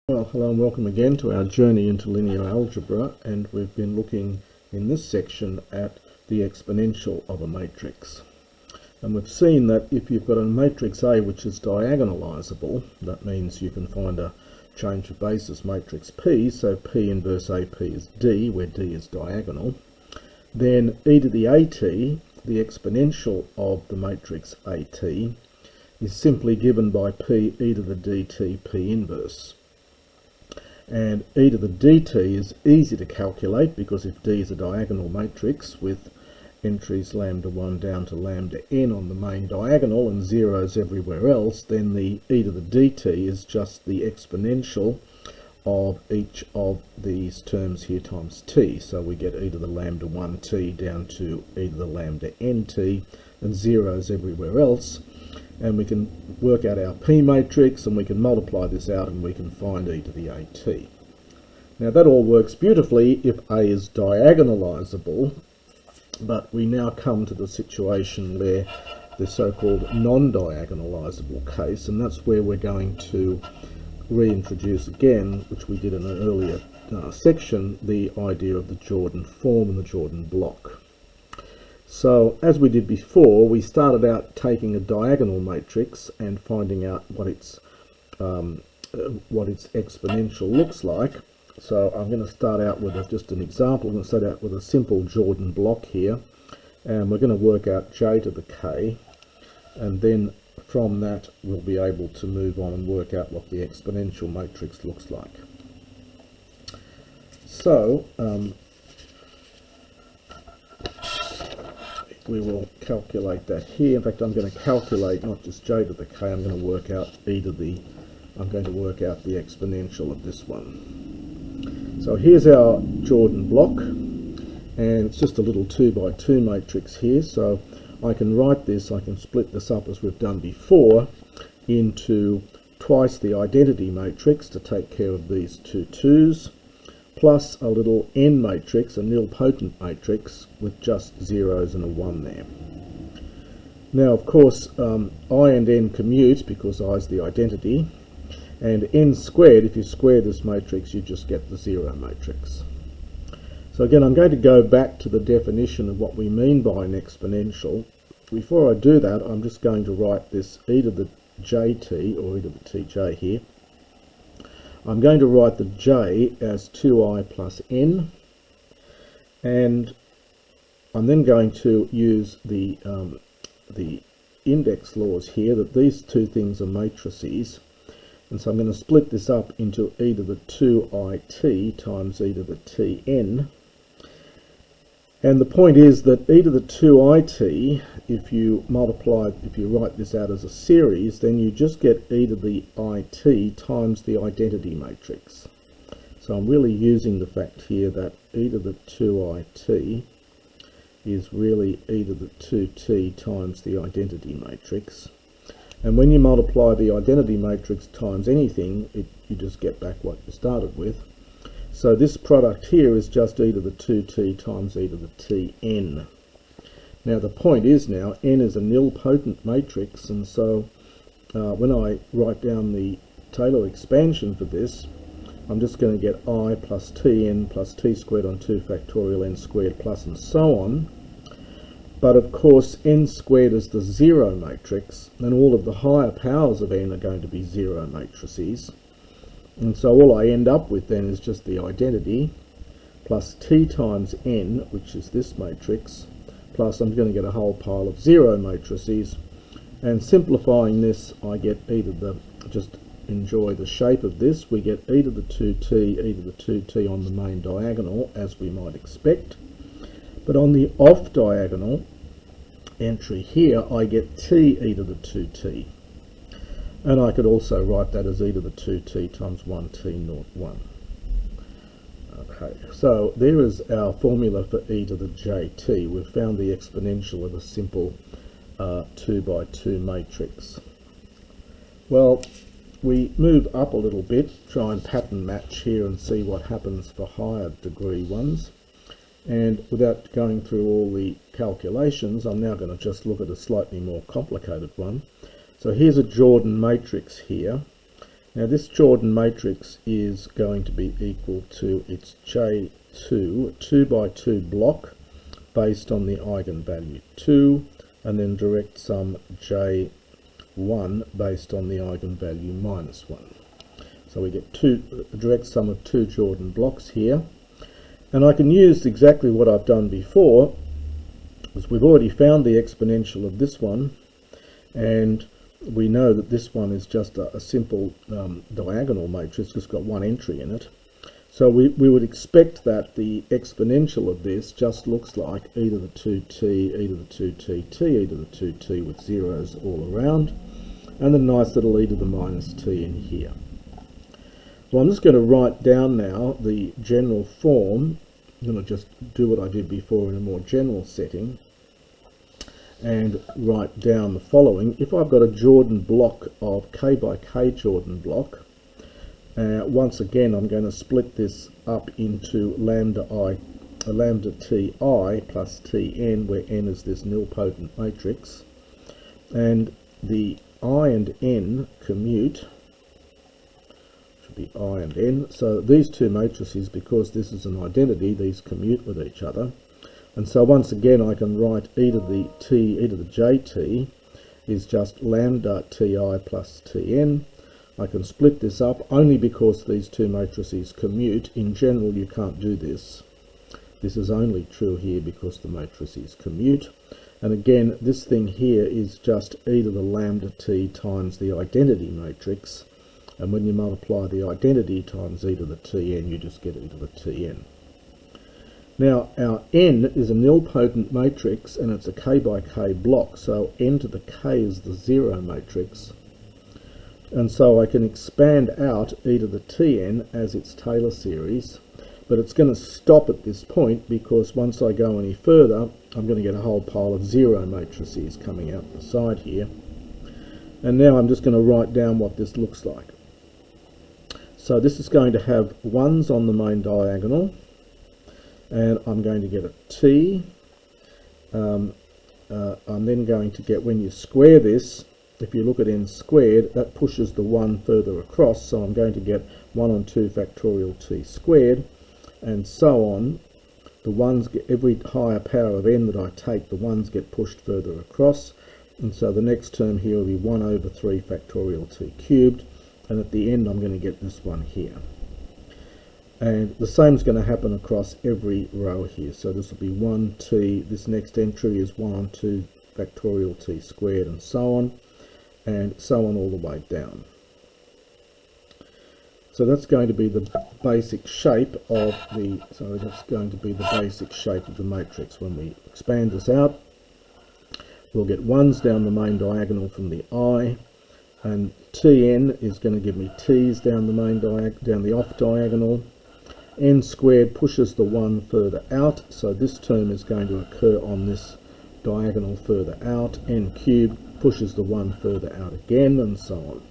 Well, hello and welcome again to our journey into linear algebra, and we've been looking in this section at the exponential of a matrix. And we've seen that if you've got a matrix A which is diagonalizable, that means you can find a change of basis matrix P, so P inverse AP is D, where D is diagonal, then e to the AT, the exponential of the matrix AT, is simply given by P e to the dt P inverse. And e to the dt is easy to calculate because if D is a diagonal matrix with entries lambda 1 down to lambda n on the main diagonal and zeros everywhere else, then the e to the dt is just the exponential of each of these terms here times t. So we get e to the lambda 1t down to e to the lambda nt and zeros everywhere else. And we can work out our P matrix, and we can multiply this out, and we can find e to the AT. Now that all works beautifully if A is diagonalizable, but we now come to the situation where the so-called non-diagonalizable case, and that's where we're going to reintroduce again, which we did in an earlier section, the idea of the Jordan form and the Jordan block. So, as we did before, we started out taking a diagonal matrix and finding out what its exponential looks like. So I'm going to start out with just an example. I'm going to start out with a simple Jordan block here, and we're going to work out j to the k, and then from that we'll be able to move on and work out what the exponential matrix looks like. So, we will calculate that here. In fact, I'm going to calculate not just j to the k, I'm going to work out I'm going to work out the exponential of this one. So here's our Jordan block, and it's just a little 2 by 2 matrix here. So I can write this, I can split this up as we've done before into twice the identity matrix to take care of these two 2's, plus a little n matrix, a nilpotent matrix, with just zeros and a 1 there. Now, of course, I and n commute because I is the identity, and n squared, if you square this matrix, you just get the 0 matrix. So again, I'm going to go back to the definition of what we mean by an exponential. Before I do that, I'm just going to write this e to the jt, or e to the tj here. I'm going to write the j as 2i plus n, and I'm then going to use the index laws here, that these two things are matrices, and so I'm going to split this up into e to the 2it times e to the tn. And the point is that e to the 2it, if you write this out as a series, then you just get e to the it times the identity matrix. So I'm really using the fact here that e to the 2it is really e to the 2t times the identity matrix. And when you multiply the identity matrix times anything, you just get back what you started with. So this product here is just e to the 2t times e to the tn. Now the point is now, n is a nilpotent matrix, and so when I write down the Taylor expansion for this, I'm just going to get I plus tn plus t squared on 2 factorial n squared plus and so on. But of course n squared is the 0 matrix, and all of the higher powers of n are going to be 0 matrices. And so all I end up with then is just the identity plus t times n, which is this matrix, plus I'm going to get a whole pile of 0 matrices. And simplifying this, I get e to the, just enjoy the shape of this, we get e to the 2t, e to the 2t on the main diagonal, as we might expect. But on the off diagonal entry here, I get t e to the 2t. And I could also write that as e to the 2t times 1t naught 1. Okay, so there is our formula for e to the jt. We've found the exponential of a simple 2 by 2 matrix. Well, we move up a little bit, try and pattern match here and see what happens for higher degree ones. And without going through all the calculations, I'm now going to just look at a slightly more complicated one. So here's a Jordan matrix here, Now this Jordan matrix is going to be equal to its J2, 2 by 2 block based on the eigenvalue 2, and then direct sum J1 based on the eigenvalue -1. So we get a direct sum of 2 Jordan blocks here. And I can use exactly what I've done before, because we've already found the exponential of this one, and we know that this one is just a simple diagonal matrix, it's got one entry in it. So we would expect that the exponential of this just looks like e to the 2t, e to the 2t, e to the 2t with zeros all around, and a nice little e to the minus t in here. Well, I'm just going to write down now the general form. I'm going to just do what I did before in a more general setting and write down the following. If I've got a Jordan block of k by k Jordan block, once again I'm going to split this up into lambda ti plus tn, where n is this nilpotent matrix, and the I and n commute, be I and n. So these two matrices, because this is an identity, these commute with each other. And so once again I can write e to the jt is just lambda ti plus tn. I can split this up only because these two matrices commute. In general you can't do this. This is only true here because the matrices commute. And again, this thing here is just e to the lambda t times the identity matrix. And when you multiply the identity times e to the tn, you just get e to the tn. Now, our n is a nilpotent matrix, and it's a k by k block, so n to the k is the zero matrix. And so I can expand out e to the tn as its Taylor series, but it's going to stop at this point, because once I go any further, I'm going to get a whole pile of zero matrices coming out the side here. And now I'm just going to write down what this looks like. So this is going to have ones on the main diagonal, and I'm going to get a t. I'm then going to get, when you square this, if you look at n squared, that pushes the 1 further across, so I'm going to get 1 on 2 factorial t squared, and so on. The ones get, every higher power of n that I take, the ones get pushed further across, and so the next term here will be 1 over 3 factorial t cubed. And at the end I'm going to get this one here. And the same is going to happen across every row here. So this will be 1t, this next entry is 1 on 2 factorial t squared, and so on all the way down. So that's going to be the basic shape of the, matrix. When we expand this out, we'll get ones down the main diagonal from the I, and tn is going to give me t's down the main down the off diagonal. N squared pushes the 1 further out, so this term is going to occur on this diagonal further out. N cubed pushes the 1 further out again, and so on.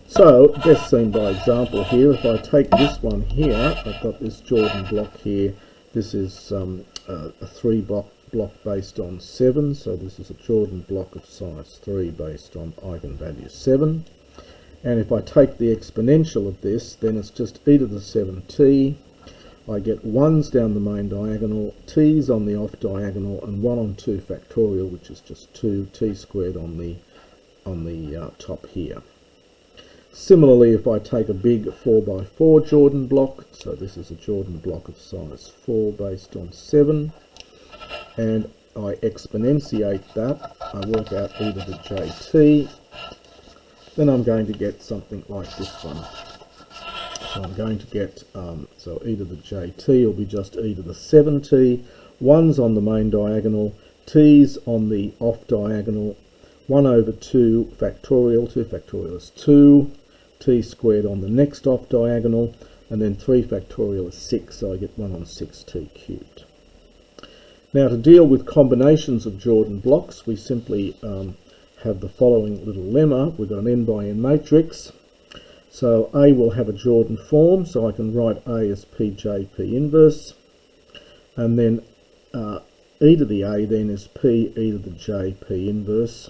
So, best seen by example here. If I take this one here, I've got this Jordan block here. This is a 3 block based on 7, so this is a Jordan block of size 3 based on eigenvalue 7. And if I take the exponential of this, then it's just e to the 7t. I get 1s down the main diagonal, t's on the off diagonal, and 1 on 2 factorial, which is just 2t squared on the top here. Similarly, if I take a big 4 by 4 Jordan block, so this is a Jordan block of size 4 based on 7, and I exponentiate that, I work out e to the jt, then I'm going to get something like this one. So I'm going to get, so e to the jt will be just e to the 7t, 1's on the main diagonal, t's on the off diagonal, 1 over 2 factorial, 2 factorial is 2, t squared on the next off diagonal, and then 3 factorial is 6, so I get 1 on 6t cubed. Now, to deal with combinations of Jordan blocks, we simply have the following little lemma. We've got an n by n matrix. So A will have a Jordan form, so I can write A as Pj, P inverse. And then e to the A then is P, e to the j, P inverse.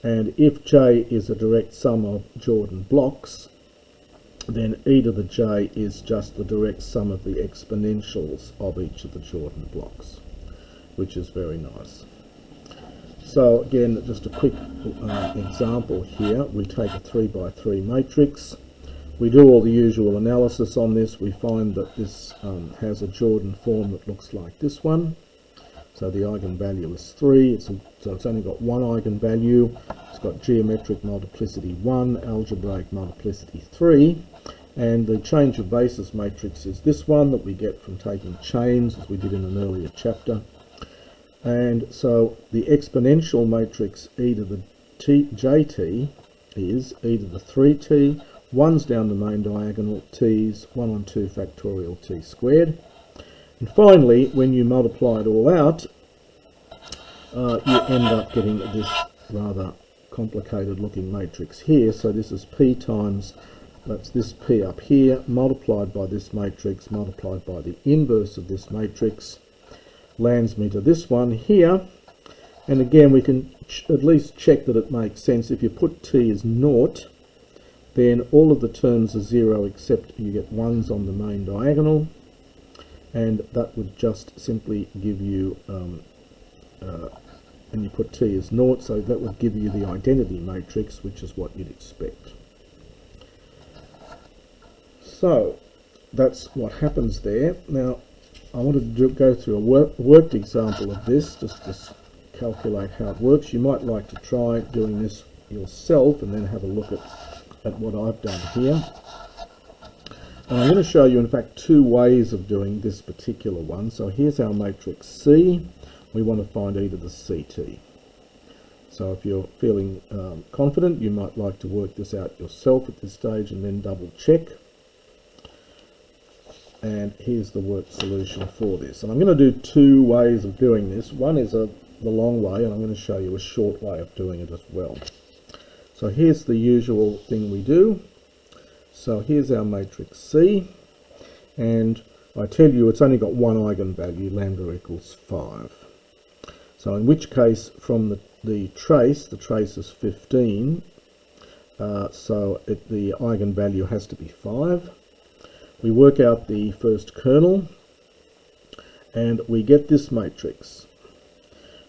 And if J is a direct sum of Jordan blocks, then e to the j is just the direct sum of the exponentials of each of the Jordan blocks, which is very nice. So again, just a quick example here. We take a 3 by 3 matrix. We do all the usual analysis on this. We find that this has a Jordan form that looks like this one. So the eigenvalue is 3, so it's only got one eigenvalue. It's got geometric multiplicity 1, algebraic multiplicity 3, and the change of basis matrix is this one that we get from taking chains, as we did in an earlier chapter. And so the exponential matrix e to the jt is e to the 3t, 1's down the main diagonal, t's 1 on 2 factorial t squared. And finally, when you multiply it all out, you end up getting this rather complicated looking matrix here. So this is p times, that's this p up here, multiplied by this matrix, multiplied by the inverse of this matrix, lands me to this one here. And again, we can at least check that it makes sense. If you put t as 0, then all of the terms are 0 except you get 1's on the main diagonal. And that would just simply give you, and you put t as 0, so that would give you the identity matrix, which is what you'd expect. So that's what happens there. Now I wanted to go through a worked example of this, just to calculate how it works. You might like to try doing this yourself and then have a look at what I've done here. And I'm going to show you, in fact, two ways of doing this particular one. So here's our matrix C. We want to find e to the ct. So if you're feeling confident, you might like to work this out yourself at this stage and then double check. And here's the worked solution for this. And I'm going to do two ways of doing this. One is the long way, and I'm going to show you a short way of doing it as well. So here's the usual thing we do. So here's our matrix C, and I tell you it's only got one eigenvalue, lambda equals 5. So in which case, from the trace is 15, so the eigenvalue has to be 5. We work out the first kernel, and we get this matrix.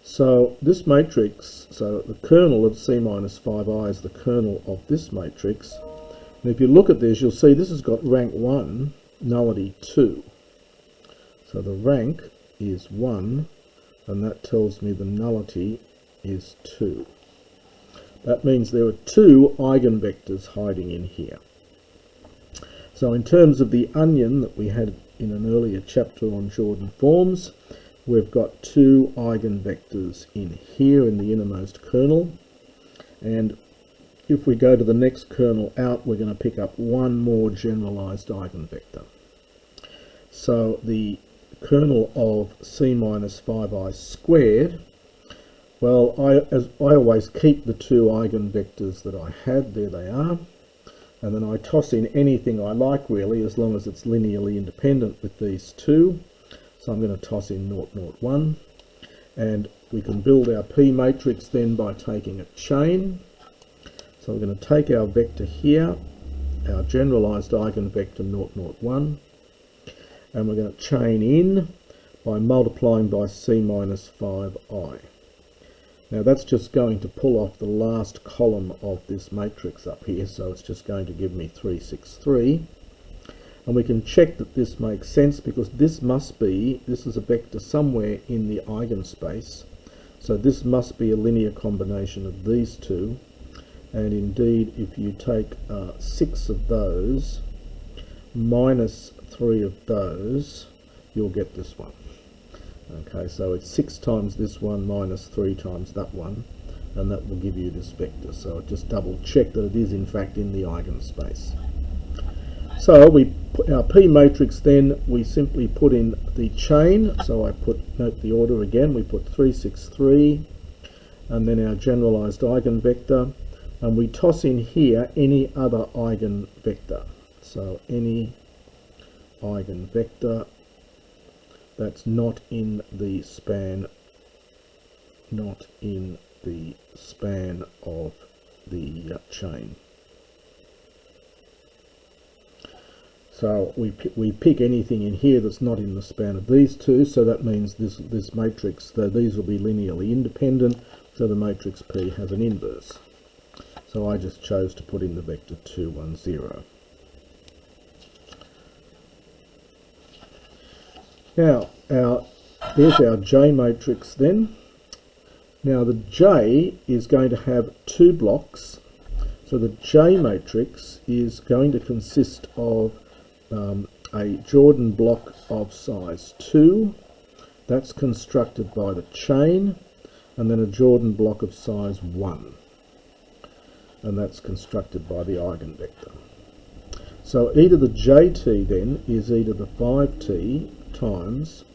So this matrix, so the kernel of C minus 5i is the kernel of this matrix. And if you look at this, you'll see this has got rank 1, nullity 2. So the rank is 1, and that tells me the nullity is 2. That means there are two eigenvectors hiding in here. So in terms of the onion that we had in an earlier chapter on Jordan forms, we've got two eigenvectors in here in the innermost kernel. And if we go to the next kernel out, we're going to pick up one more generalized eigenvector. So the kernel of C minus 5i squared, well, I always keep the two eigenvectors that I had. There they are. And then I toss in anything I like, really, as long as it's linearly independent with these two. So I'm going to toss in 0, 0, 1. And we can build our P matrix then by taking a chain. So we're going to take our vector here, our generalized eigenvector 0, 0, 1, and we're going to chain in by multiplying by C minus 5i. Now that's just going to pull off the last column of this matrix up here, so it's just going to give me 3, 6, 3. And we can check that this makes sense because this is a vector somewhere in the eigenspace, so this must be a linear combination of these two. And indeed, if you take 6 of those minus 3 of those, you'll get this one. Okay, so it's 6 times this one minus 3 times that one, and that will give you this vector. So just double check that it is in fact in the eigenspace. So we put our P matrix, then we simply put in the chain. So note the order again, we put 3, 6, 3, and then our generalized eigenvector. And we toss in here any other eigenvector. So any eigenvector that's not in the span, not in the span of the chain. So we pick anything in here that's not in the span of these two, so that means this matrix, these will be linearly independent, so the matrix P has an inverse. So I just chose to put in the vector 2, 1, 0. Now, there's our J matrix then. Now the J is going to have two blocks. So the J matrix is going to consist of a Jordan block of size 2. That's constructed by the chain, and then a Jordan block of size 1. And that's constructed by the eigenvector. So e to the jt then is e to the 5t times,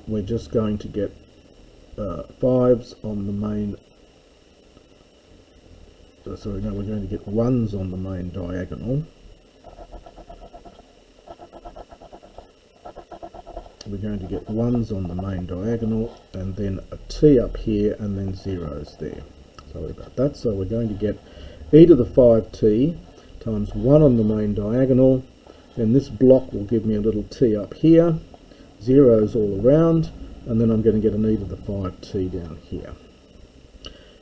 we're just going to get 5s on the main, we're going to get 1s on the main diagonal. We're going to get 1s on the main diagonal, and then a t up here, and then 0s there. Sorry about that. So we're going to get e to the 5t times 1 on the main diagonal, and this block will give me a little t up here, 0s all around, and then I'm going to get an e to the 5t down here.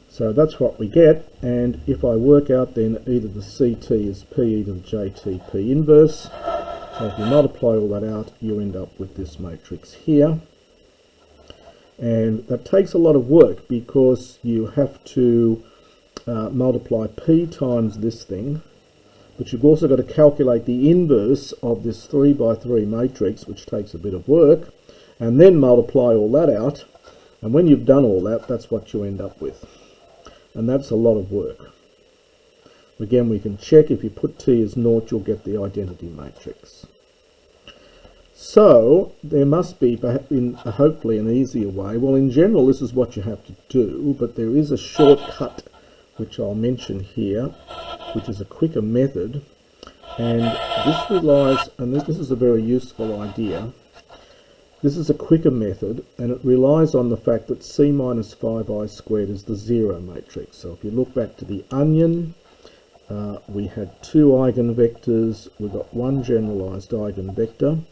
So that's what we get, and if I work out then e to the ct is p e to the jt p inverse, so if you multiply all that out, you end up with this matrix here. And that takes a lot of work because you have to multiply p times this thing, but you've also got to calculate the inverse of this 3 by 3 matrix, which takes a bit of work, and then multiply all that out, and when you've done all that, that's what you end up with. And that's a lot of work. Again, we can check if you put t as 0, you'll get the identity matrix. So there must be hopefully an easier way. Well, in general, this is what you have to do, but there is a shortcut which I'll mention here, which is a quicker method, and this relies, and this is a very useful idea. This is a quicker method, and it relies on the fact that c minus 5i squared is the 0 matrix. So if you look back to the onion, we had two eigenvectors, we've got one generalized eigenvector.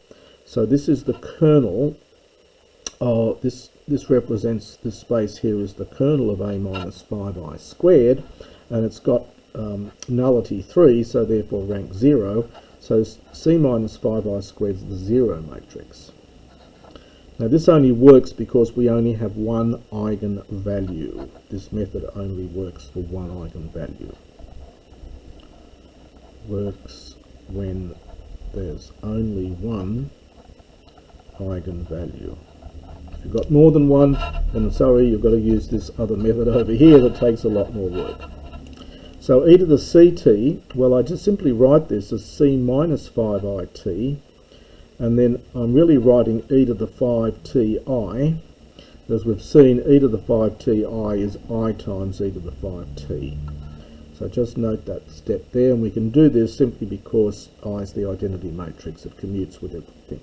So this is the kernel, this represents, this space here is the kernel of a minus 5i squared, and it's got nullity 3, so therefore rank 0. So c minus 5i squared is the 0 matrix. Now this only works because we only have one eigenvalue. This method only works for one eigenvalue. Works when there's only one eigenvalue. If you've got more than one, then sorry, you've got to use this other method over here that takes a lot more work. So e to the ct, well, I just simply write this as c minus 5it, and then I'm really writing e to the 5ti, as we've seen e to the 5ti is I times e to the 5t. So just note that step there, and we can do this simply because I is the identity matrix, it commutes with everything.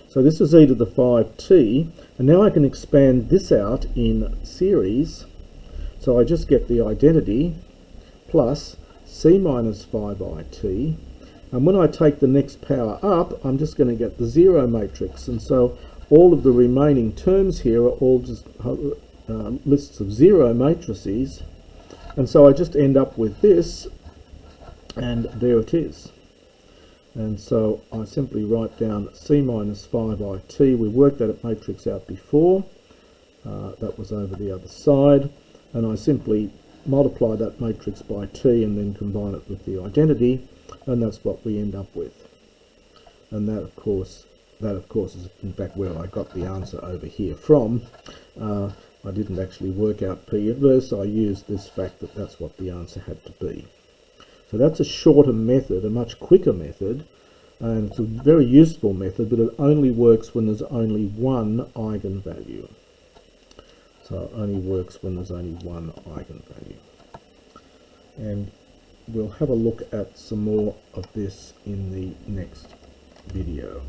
So this is e to the 5t, and now I can expand this out in series, so I just get the identity plus c minus 5it, and when I take the next power up, I'm just going to get the 0 matrix, and so all of the remaining terms here are all just lists of 0 matrices, and so I just end up with this, and there it is. And so I simply write down c minus 5it. We worked that matrix out before, that was over the other side, and I simply multiply that matrix by t and then combine it with the identity, and that's what we end up with. And that of course is in fact where I got the answer over here from. I didn't actually work out p inverse, I used this fact that that's what the answer had to be. So that's a shorter method, a much quicker method, and it's a very useful method, but it only works when there's only one eigenvalue. So it only works when there's only one eigenvalue. And we'll have a look at some more of this in the next video.